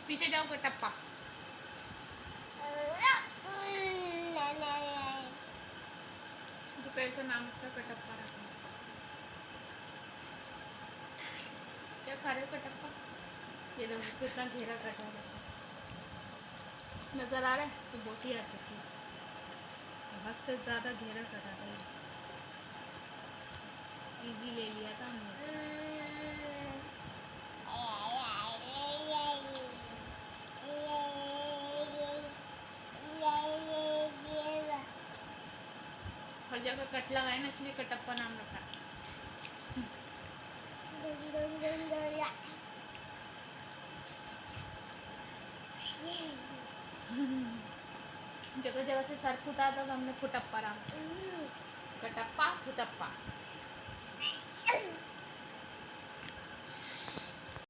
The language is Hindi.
पीछे जाओ कटप्पा। दोपहर से नाम इसका कटप्पा रखा। क्या खा रहे हो कटप्पा? ये देखो कितना घेरा कटा है, नजर आ रहा है? इसको बहुत ही आ चुकी है, हद से ज़्यादा घेरा कटा था। इजी ले लिया था हमने इसे। हर जगह कट लगाए ना, इसलिए कटप्पा नाम रखा। जगह जगह से सर फुटा था तो हमने फुटप्पा नाम, कटप्पा फुटप्पा।